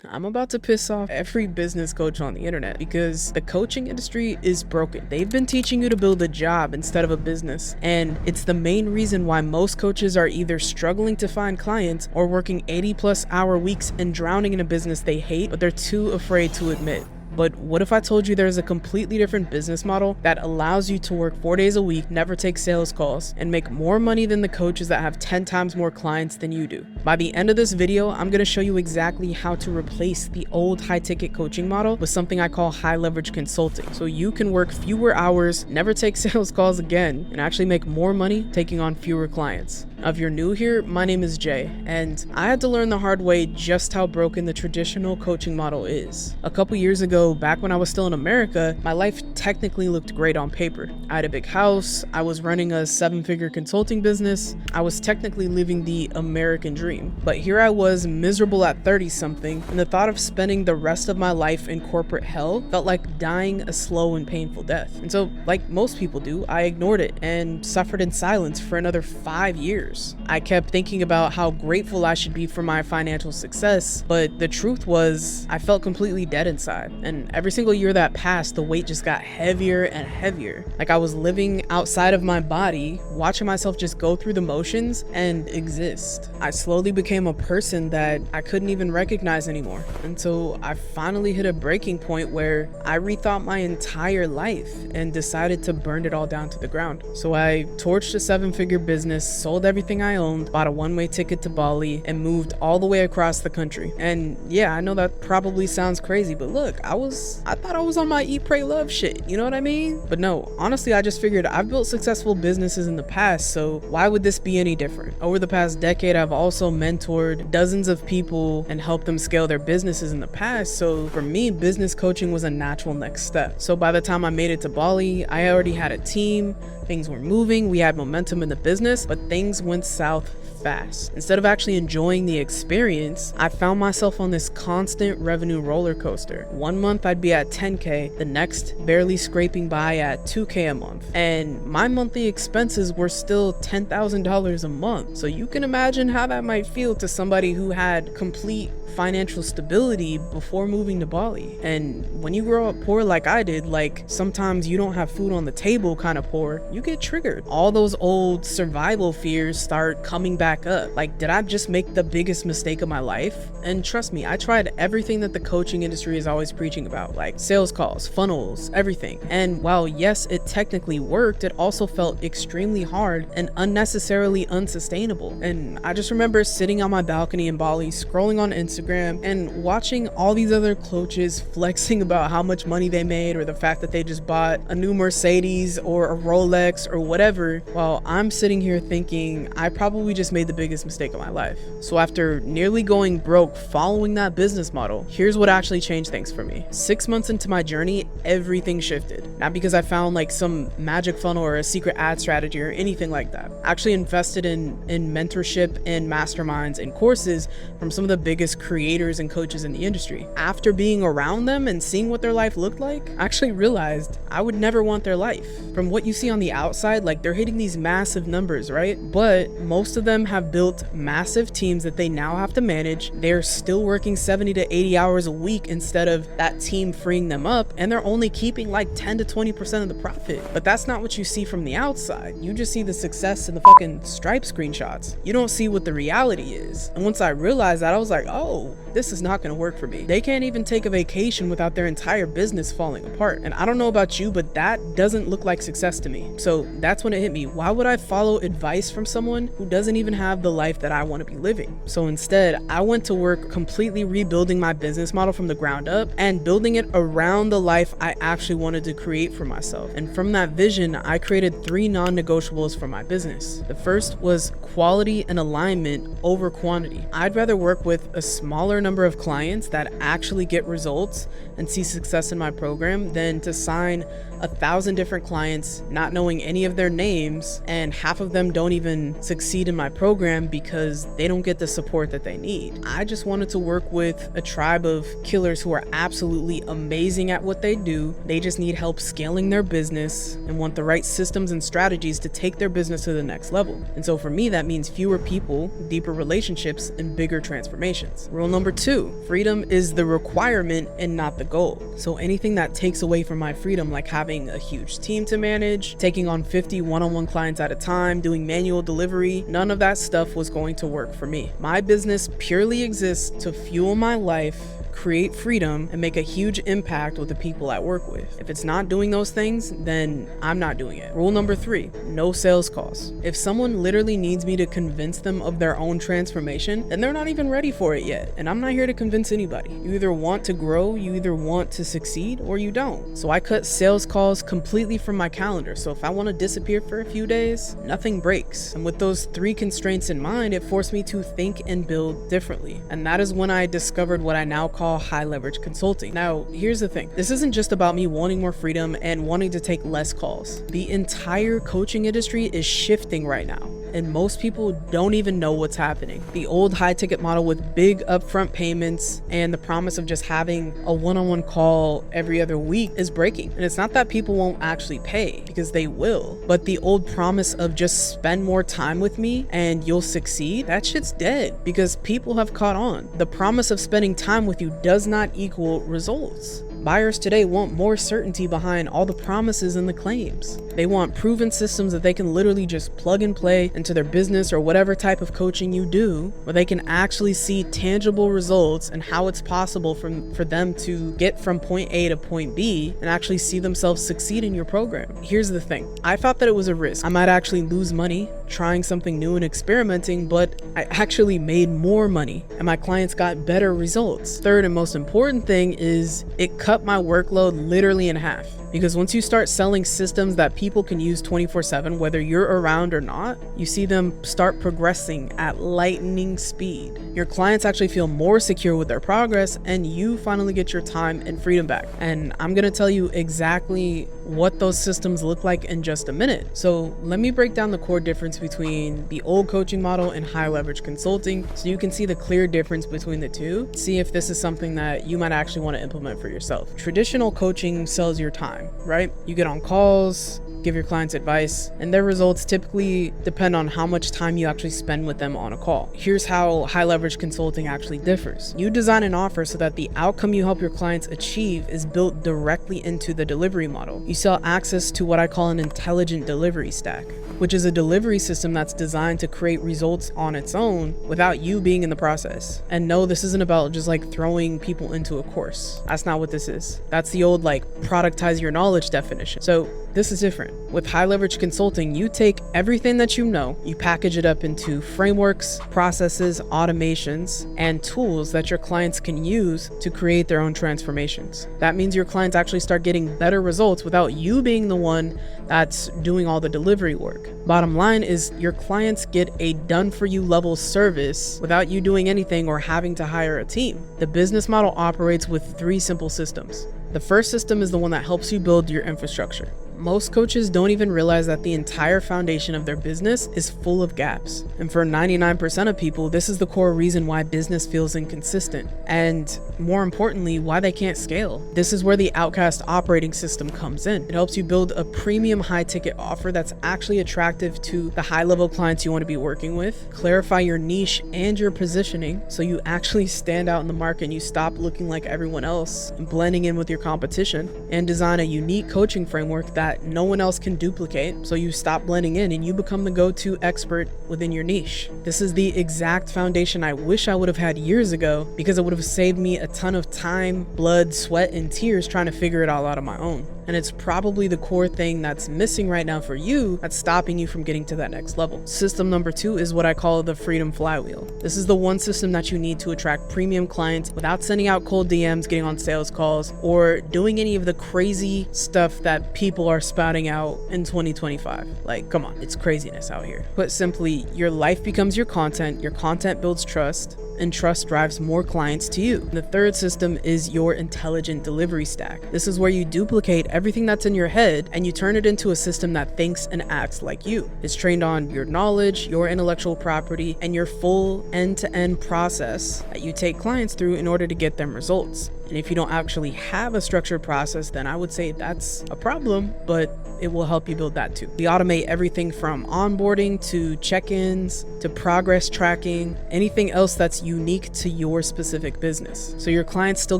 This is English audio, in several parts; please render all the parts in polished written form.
I'm about to piss off every business coach on the internet because the coaching industry is broken. They've been teaching you to build a job instead of a business, and it's the main reason why most coaches are either struggling to find clients or working 80-plus-hour weeks and drowning in a business they hate, but they're too afraid to admit. But what if I told you there's a completely different business model that allows you to work 4 days a week, never take sales calls, and make more money than the coaches that have 10 times more clients than you do? By the end of this video, I'm going to show you exactly how to replace the old high-ticket coaching model with something I call high-leverage consulting, so you can work fewer hours, never take sales calls again, and actually make more money taking on fewer clients. Now, if you're new here, my name is Jay, and I had to learn the hard way just how broken the traditional coaching model is. A couple years ago, back when I was still in America, my life technically looked great on paper. I had a big house, I was running a 7-figure consulting business, I was technically living the American dream. But here I was, miserable at 30-something, and the thought of spending the rest of my life in corporate hell felt like dying a slow and painful death. And so, like most people do, I ignored it and suffered in silence for another 5 years. I kept thinking about how grateful I should be for my financial success, but the truth was, I felt completely dead inside. And every single year that passed, the weight just got heavier and heavier. Like I was living outside of my body, watching myself just go through the motions and exist. I slowly became a person that I couldn't even recognize anymore. And so I finally hit a breaking point where I rethought my entire life and decided to burn it all down to the ground. So I torched a 7-figure business, sold everything I owned, bought a one-way ticket to Bali, and moved all the way across the country. And yeah, I know that probably sounds crazy, but look, I thought I was on my eat, pray, love shit, you know what I mean? But no, honestly, I just figured I've built successful businesses in the past, so why would this be any different? Over the past decade, I've also mentored dozens of people and helped them scale their businesses in the past, so for me, business coaching was a natural next step. So by the time I made it to Bali, I already had a team, things were moving, we had momentum in the business, but things went south fast. Instead of actually enjoying the experience, I found myself on this constant revenue roller coaster. One month I'd be at 10K, the next barely scraping by at 2K a month. And my monthly expenses were still $10,000 a month. So you can imagine how that might feel to somebody who had complete financial stability before moving to Bali. And when you grow up poor like I did, like sometimes you don't have food on the table kind of poor, you get triggered. All those old survival fears start coming back up. Like, did I just make the biggest mistake of my life? And trust me, I tried everything that the coaching industry is always preaching about, like sales calls, funnels, everything. And while yes, it technically worked, it also felt extremely hard and unnecessarily unsustainable. And I just remember sitting on my balcony in Bali, scrolling on Instagram and watching all these other coaches flexing about how much money they made or the fact that they just bought a new Mercedes or a Rolex or whatever, while I'm sitting here thinking I probably just made the biggest mistake of my life. So after nearly going broke following that business model, here's what actually changed things for me. 6 months into my journey, everything shifted. Not because I found like some magic funnel or a secret ad strategy or anything like that. I actually invested in mentorship and masterminds and courses from some of the biggest creators and coaches in the industry. After being around them and seeing what their life looked like, I actually realized I would never want their life. From what you see on the outside, like they're hitting these massive numbers, right? But most of them have built massive teams that they now have to manage. They're still working 70 to 80 hours a week instead of that team freeing them up, and they're only keeping like 10 to 20% of the profit. But that's not what you see from the outside. You just see the success in the fucking Stripe screenshots. You don't see what the reality is. And once I realized that, I was like, oh, this is not gonna work for me. They can't even take a vacation without their entire business falling apart. And I don't know about you, but that doesn't look like success to me. So that's when it hit me. Why would I follow advice from someone who doesn't even have the life that I want to be living? So instead, I went to work completely rebuilding my business model from the ground up and building it around the life I actually wanted to create for myself. And from that vision, I created 3 non-negotiables for my business. The first was quality and alignment over quantity. I'd rather work with a smaller number of clients that actually get results and see success in my program than to sign 1,000 different clients, not knowing any of their names, and half of them don't even succeed in my program because they don't get the support that they need. I just wanted to work with a tribe of killers who are absolutely amazing at what they do. They just need help scaling their business and want the right systems and strategies to take their business to the next level. And so for me, that means fewer people, deeper relationships, and bigger transformations. Rule number 2, freedom is the requirement and not the goal. So anything that takes away from my freedom, like having a huge team to manage, taking on 50 one-on-one clients at a time, doing manual delivery, none of that stuff was going to work for me. My business purely exists to fuel my life, create freedom, and make a huge impact with the people I work with. If it's not doing those things, then I'm not doing it. Rule number 3, no sales calls. If someone literally needs me to convince them of their own transformation, then they're not even ready for it yet. And I'm not here to convince anybody. You either want to grow, you either want to succeed, or you don't. So I cut sales calls completely from my calendar. So if I want to disappear for a few days, nothing breaks. And with those 3 constraints in mind, it forced me to think and build differently. And that is when I discovered what I now call high leverage consulting. Now, here's the thing. This isn't just about me wanting more freedom and wanting to take less calls. The entire coaching industry is shifting right now, and most people don't even know what's happening. The old high ticket model with big upfront payments and the promise of just having a one-on-one call every other week is breaking. And it's not that people won't actually pay, because they will, but the old promise of just spend more time with me and you'll succeed, that shit's dead, because people have caught on. The promise of spending time with you does not equal results. Buyers today want more certainty behind all the promises and the claims. They want proven systems that they can literally just plug and play into their business or whatever type of coaching you do, where they can actually see tangible results and how it's possible for them to get from point A to point B and actually see themselves succeed in your program. Here's the thing. I thought that it was a risk. I might actually lose money trying something new and experimenting, but I actually made more money and my clients got better results. Third and most important thing is it cut my workload literally in half. Because once you start selling systems that people can use 24/7, whether you're around or not, you see them start progressing at lightning speed. Your clients actually feel more secure with their progress, and you finally get your time and freedom back. And I'm gonna tell you exactly what those systems look like in just a minute. So let me break down the core difference between the old coaching model and high leverage consulting, so you can see the clear difference between the two. See if this is something that you might actually want to implement for yourself. Traditional coaching sells your time, right? You get on calls, give your clients advice, and their results typically depend on how much time you actually spend with them on a call. Here's how high leverage consulting actually differs. You design an offer so that the outcome you help your clients achieve is built directly into the delivery model. You sell access to what I call an intelligent delivery stack, which is a delivery system that's designed to create results on its own without you being in the process. And no, this isn't about just like throwing people into a course. That's not what this is. That's the old like productize your knowledge definition. So this is different. With high leverage consulting, you take everything that you know, you package it up into frameworks, processes, automations, and tools that your clients can use to create their own transformations. That means your clients actually start getting better results without you being the one that's doing all the delivery work. Bottom line is your clients get a done for you level service without you doing anything or having to hire a team. The business model operates with 3 simple systems. The first system is the one that helps you build your infrastructure. Most coaches don't even realize that the entire foundation of their business is full of gaps. And for 99% of people, this is the core reason why business feels inconsistent. And more importantly, why they can't scale. This is where the Outcast operating system comes in. It helps you build a premium high ticket offer that's actually attractive to the high level clients you want to be working with, clarify your niche and your positioning so you actually stand out in the market and you stop looking like everyone else and blending in with your competition, and design a unique coaching framework that no one else can duplicate, so you stop blending in and you become the go-to expert within your niche. This is the exact foundation I wish I would have had years ago, because it would have saved me a ton of time, blood, sweat, and tears trying to figure it all out on my own. And it's probably the core thing that's missing right now for you that's stopping you from getting to that next level. System number 2 is what I call the freedom flywheel. This is the one system that you need to attract premium clients without sending out cold DMs, getting on sales calls, or doing any of the crazy stuff that people are spouting out in 2025. Like, come on, it's craziness out here. Put simply, your life becomes your content builds trust, and trust drives more clients to you. The third system is your intelligent delivery stack. This is where you duplicate everything that's in your head and you turn it into a system that thinks and acts like you. It's trained on your knowledge, your intellectual property, and your full end-to-end process that you take clients through in order to get them results. And if you don't actually have a structured process, then I would say that's a problem, but it will help you build that too. We automate everything from onboarding to check-ins to progress tracking, anything else that's unique to your specific business. So your clients still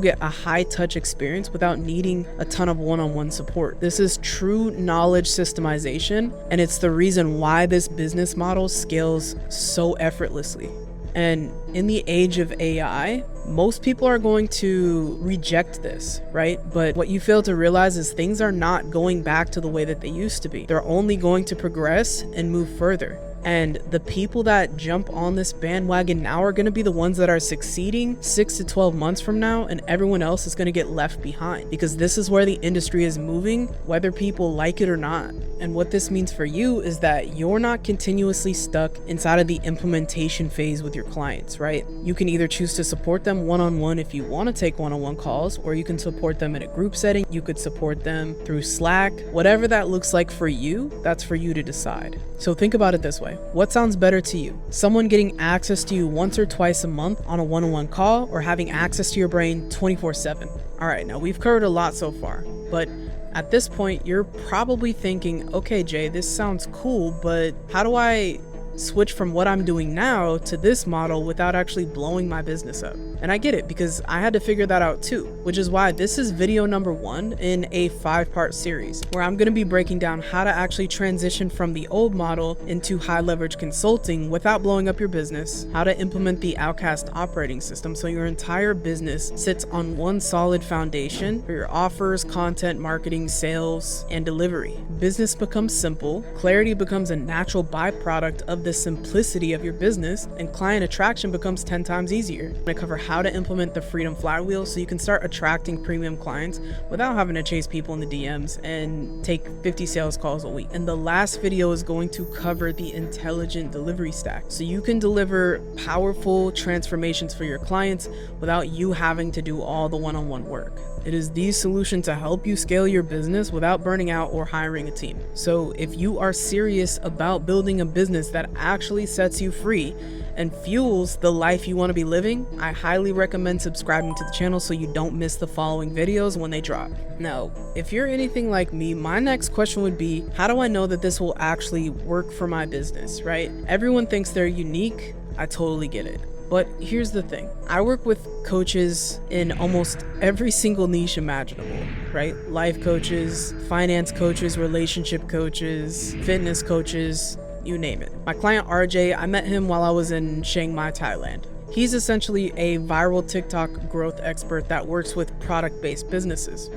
get a high-touch experience without needing a ton of one-on-one support. This is true knowledge systemization, and it's the reason why this business model scales so effortlessly. And in the age of AI, most people are going to reject this, right? But what you fail to realize is things are not going back to the way that they used to be. They're only going to progress and move further. And the people that jump on this bandwagon now are going to be the ones that are succeeding 6 to 12 months from now, and everyone else is going to get left behind, because this is where the industry is moving, whether people like it or not. And what this means for you is that you're not continuously stuck inside of the implementation phase with your clients, right? You can either choose to support them one-on-one if you want to take one-on-one calls, or you can support them in a group setting. You could support them through Slack. Whatever that looks like for you, that's for you to decide. So think about it this way. What sounds better to you? Someone getting access to you once or twice a month on a one-on-one call, or having access to your brain 24/7? All right, now we've covered a lot so far, but at this point, you're probably thinking, okay, Jay, this sounds cool, but how do I switch from what I'm doing now to this model without actually blowing my business up? And I get it, because I had to figure that out too, which is why this is video number 1 in a 5-part series where I'm going to be breaking down how to actually transition from the old model into high leverage consulting without blowing up your business, how to implement the Outcast operating system so your entire business sits on one solid foundation for your offers, content, marketing, sales, and delivery. Business becomes simple, clarity becomes a natural byproduct of the simplicity of your business, and client attraction becomes 10 times easier. I'm going to cover how to implement the Freedom Flywheel so you can start attracting premium clients without having to chase people in the DMs and take 50 sales calls a week. And the last video is going to cover the intelligent delivery stack so you can deliver powerful transformations for your clients without you having to do all the one-on-one work. It is these solutions to help you scale your business without burning out or hiring a team. So if you are serious about building a business that actually sets you free and fuels the life you want to be living, I highly recommend subscribing to the channel so you don't miss the following videos when they drop. Now, if you're anything like me, my next question would be, how do I know that this will actually work for my business, right? Everyone thinks they're unique. I totally get it. But here's the thing. I work with coaches in almost every single niche imaginable, right? Life coaches, finance coaches, relationship coaches, fitness coaches, you name it. My client RJ, I met him while I was in Chiang Mai, Thailand. He's essentially a viral TikTok growth expert that works with product-based businesses.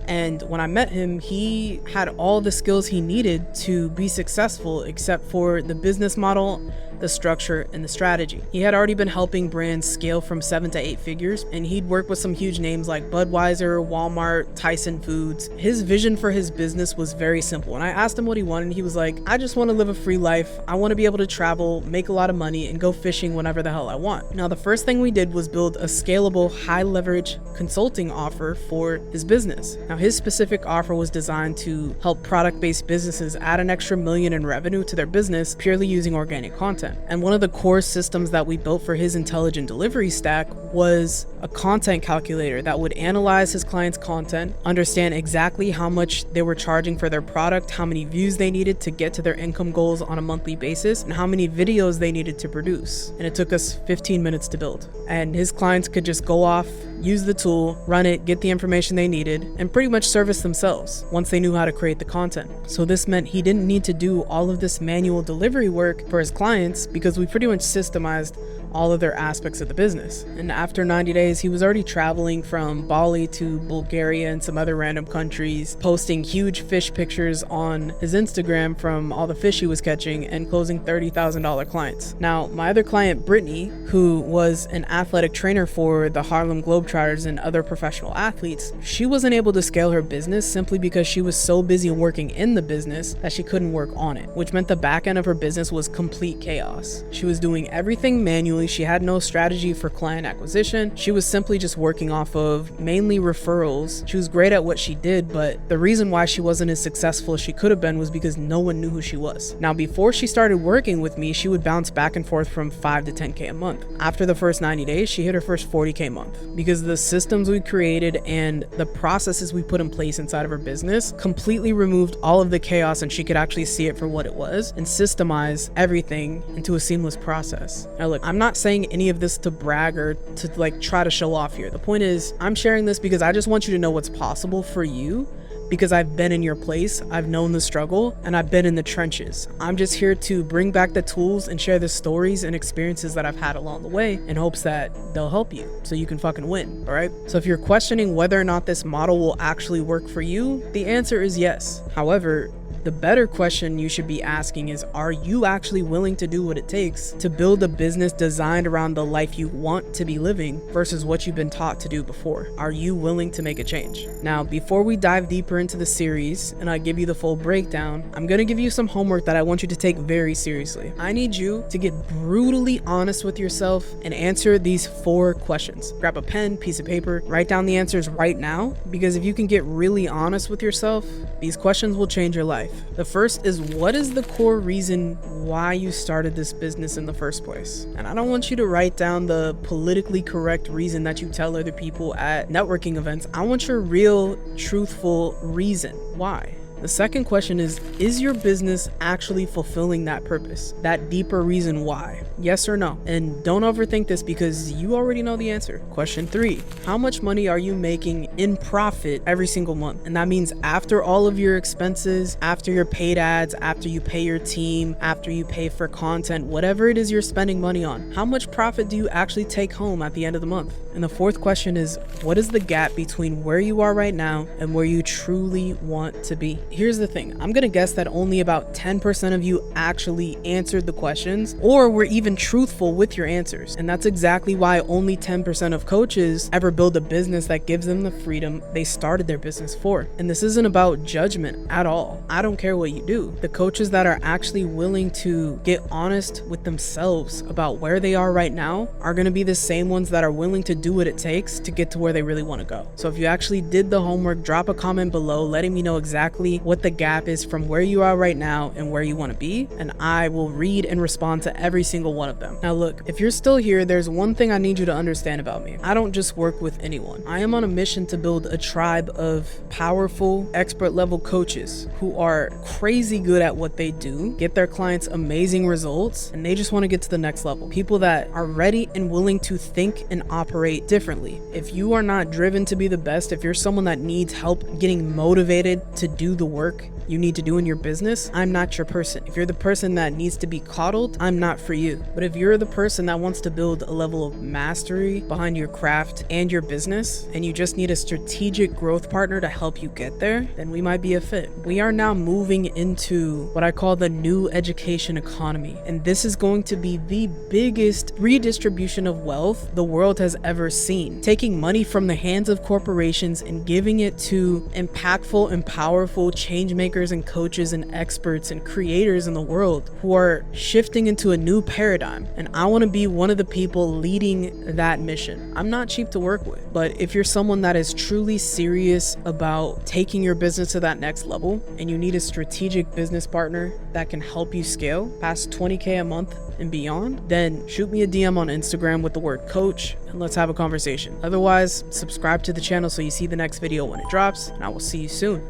And when I met him, he had all the skills he needed to be successful except for the business model, the structure, and the strategy. He had already been helping brands scale from 7 to 8 figures, and he'd worked with some huge names like Budweiser, Walmart, Tyson Foods. His vision for his business was very simple. And I asked him what he wanted, and he was like, I just want to live a free life. I want to be able to travel, make a lot of money, and go fishing whenever the hell I want. Now, the first thing we did was build a scalable, high leverage consulting offer for his business. Now, his specific offer was designed to help product-based businesses add an extra $1 million in revenue to their business purely using organic content. And one of the core systems that we built for his intelligent delivery stack was a content calculator that would analyze his clients' content, understand exactly how much they were charging for their product, how many views they needed to get to their income goals on a monthly basis, and how many videos they needed to produce. And it took us 15 minutes to build. And his clients could just go off, use the tool, run it, get the information they needed, and pretty much service themselves once they knew how to create the content. So this meant he didn't need to do all of this manual delivery work for his clients because we pretty much systemized all of their aspects of the business. And after 90 days, he was already traveling from Bali to Bulgaria and some other random countries, posting huge fish pictures on his Instagram from all the fish he was catching, and closing $30,000 clients. Now, my other client, Brittany, who was an athletic trainer for the Harlem Globetrotters and other professional athletes, she wasn't able to scale her business simply because she was so busy working in the business that she couldn't work on it, which meant the back end of her business was complete chaos. She was doing everything manually, originally, she had no strategy for client acquisition. She was simply just working off of mainly referrals. She was great at what she did, but the reason why she wasn't as successful as she could have been was because no one knew who she was. Now, before she started working with me, she would bounce back and forth from 5 to 10K a month. After the first 90 days, she hit her first 40K a month because the systems we created and the processes we put in place inside of her business completely removed all of the chaos, and she could actually see it for what it was and systemize everything into a seamless process. Now look, I'm not saying any of this to brag or to like try to show off here. The point is, I'm sharing this because I just want you to know what's possible for you, because I've been in your place, I've known the struggle, and I've been in the trenches. I'm just here to bring back the tools and share the stories and experiences that I've had along the way in hopes that they'll help you so you can fucking win, all right? So if you're questioning whether or not this model will actually work for you, the answer is yes. However, the better question you should be asking is, are you actually willing to do what it takes to build a business designed around the life you want to be living versus what you've been taught to do before? Are you willing to make a change? Now, before we dive deeper into the series and I give you the full breakdown, I'm gonna give you some homework that I want you to take very seriously. I need you to get brutally honest with yourself and answer these 4 questions. Grab a pen, piece of paper, write down the answers right now, because if you can get really honest with yourself, these questions will change your life. The first is, what is the core reason why you started this business in the first place? And I don't want you to write down the politically correct reason that you tell other people at networking events. I want your real, truthful reason why. The second question is your business actually fulfilling that purpose, that deeper reason why? Yes or no? And don't overthink this because you already know the answer. Question 3, how much money are you making in profit every single month? And that means after all of your expenses, after your paid ads, after you pay your team, after you pay for content, whatever it is you're spending money on, how much profit do you actually take home at the end of the month? And the fourth question is, what is the gap between where you are right now and where you truly want to be? Here's the thing, I'm gonna guess that only about 10% of you actually answered the questions or were even truthful with your answers. And that's exactly why only 10% of coaches ever build a business that gives them the freedom they started their business for. And this isn't about judgment at all. I don't care what you do. The coaches that are actually willing to get honest with themselves about where they are right now are gonna be the same ones that are willing to do what it takes to get to where they really wanna go. So if you actually did the homework, drop a comment below letting me know exactly what the gap is from where you are right now and where you want to be, and I will read and respond to every single one of them. Now look, if you're still here, there's one thing I need you to understand about me. I don't just work with anyone. I am on a mission to build a tribe of powerful, expert level coaches who are crazy good at what they do, get their clients amazing results, and they just want to get to the next level. People that are ready and willing to think and operate differently. If you are not driven to be the best, if you're someone that needs help getting motivated to do the work you need to do in your business, I'm not your person. If you're the person that needs to be coddled, I'm not for you. But if you're the person that wants to build a level of mastery behind your craft and your business, and you just need a strategic growth partner to help you get there, then we might be a fit. We are now moving into what I call the new education economy. And this is going to be the biggest redistribution of wealth the world has ever seen. Taking money from the hands of corporations and giving it to impactful and powerful change makers and coaches and experts and creators in the world who are shifting into a new paradigm. And I want to be one of the people leading that mission. I'm not cheap to work with, but if you're someone that is truly serious about taking your business to that next level and you need a strategic business partner that can help you scale past 20K a month and beyond, then shoot me a DM on Instagram with the word coach and let's have a conversation. Otherwise, subscribe to the channel so you see the next video when it drops, and I will see you soon.